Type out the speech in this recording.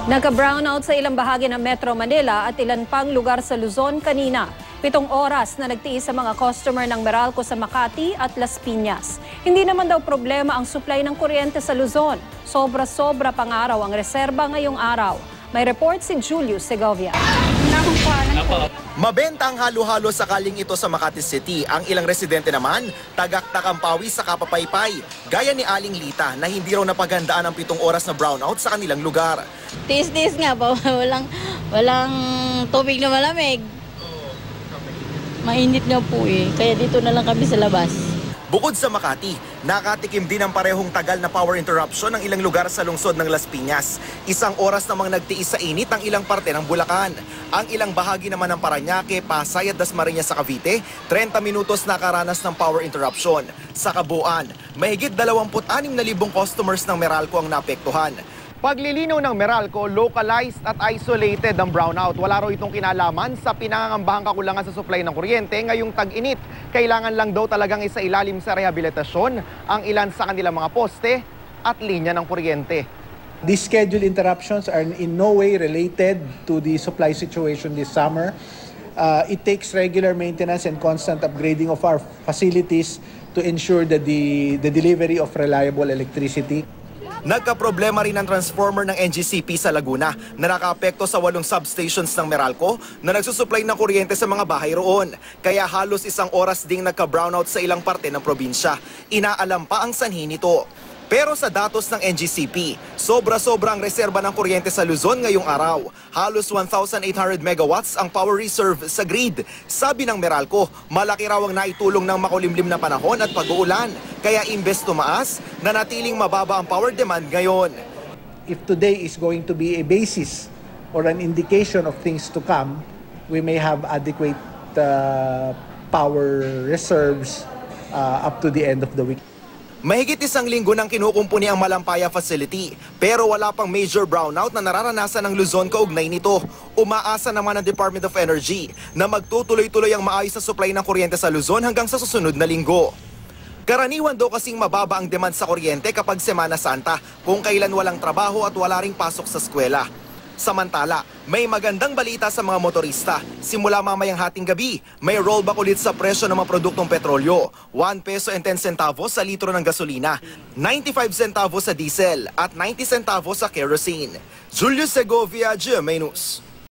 Nagka-brownout sa ilang bahagi ng Metro Manila at ilan pang lugar sa Luzon kanina. 7 oras na nagtiis sa mga customer ng Meralco sa Makati at Las Piñas. Hindi naman daw problema ang supply ng kuryente sa Luzon. Sobra-sobra pang araw ang reserba ngayong araw. May report si Julius Segovia. Mabenta ang halo-halo sakaling ito sa Makati City. Ang ilang residente naman, tagaktak ang pawis sa kapapaypay. Gaya ni Aling Lita na hindi raw napagandaan ang 7 oras na brownout sa kanilang lugar. Tiis-tiis nga po, walang tubig na malamig. Mainit nga po kaya dito na lang kami sa labas. Bukod sa Makati, nakatikim din ang parehong tagal na power interruption ng ilang lugar sa lungsod ng Las Piñas. 1 oras namang nagtiis sa init ang ilang parte ng Bulacan. Ang ilang bahagi naman ng Parañaque, Pasay at Dasmariñas sa Cavite, 30 minutos nakaranas ng power interruption. Sa kabuuan, mahigit 26,000 customers ng Meralco ang naapektuhan. Paglilinaw ng Meralco, localized at isolated ang brownout. Wala raw itong kinalaman sa pinangangambahang kakulangan sa supply ng kuryente ngayong tag-init. Kailangan lang daw talagang isailalim sa rehabilitasyon ang ilan sa kanilang mga poste at linya ng kuryente. These scheduled interruptions are in no way related to the supply situation this summer. It takes regular maintenance and constant upgrading of our facilities to ensure that the delivery of reliable electricity. Nagkaproblema rin ang transformer ng NGCP sa Laguna na nakaapekto sa 8 substations ng Meralco na nagsusupply ng kuryente sa mga bahay roon. Kaya halos 1 oras ding nagka-brownout sa ilang parte ng probinsya. Inaalam pa ang sanhi nito. Pero sa datos ng NGCP, sobra-sobra ang reserba ng kuryente sa Luzon ngayong araw. Halos 1,800 megawatts ang power reserve sa grid. Sabi ng Meralco, malaki raw ang naitulong ng makulimlim na panahon at pag-uulan. Kaya imbes tumaas, nanatiling mababa ang power demand ngayon. If today is going to be a basis or an indication of things to come, we may have adequate power reserves up to the end of the week. Mahigit 1 linggo nang kinukumpuni ang Malampaya facility, pero wala pang major brownout na nararanasan ng Luzon kaugnay nito. Umaasa naman ang Department of Energy na magtutuloy-tuloy ang maayos na supply ng kuryente sa Luzon hanggang sa susunod na linggo. Karaniwan daw kasing mababa ang demand sa kuryente kapag Semana Santa, kung kailan walang trabaho at wala ring pasok sa eskwela. Samantala, may magandang balita sa mga motorista. Simula mamayang hating gabi, may rollback ulit sa presyo ng mga produktong petrolyo. 1 peso and 10 centavos sa litro ng gasolina, 95 centavos sa diesel at 90 centavos sa kerosene. Julius Segovia, GMA News.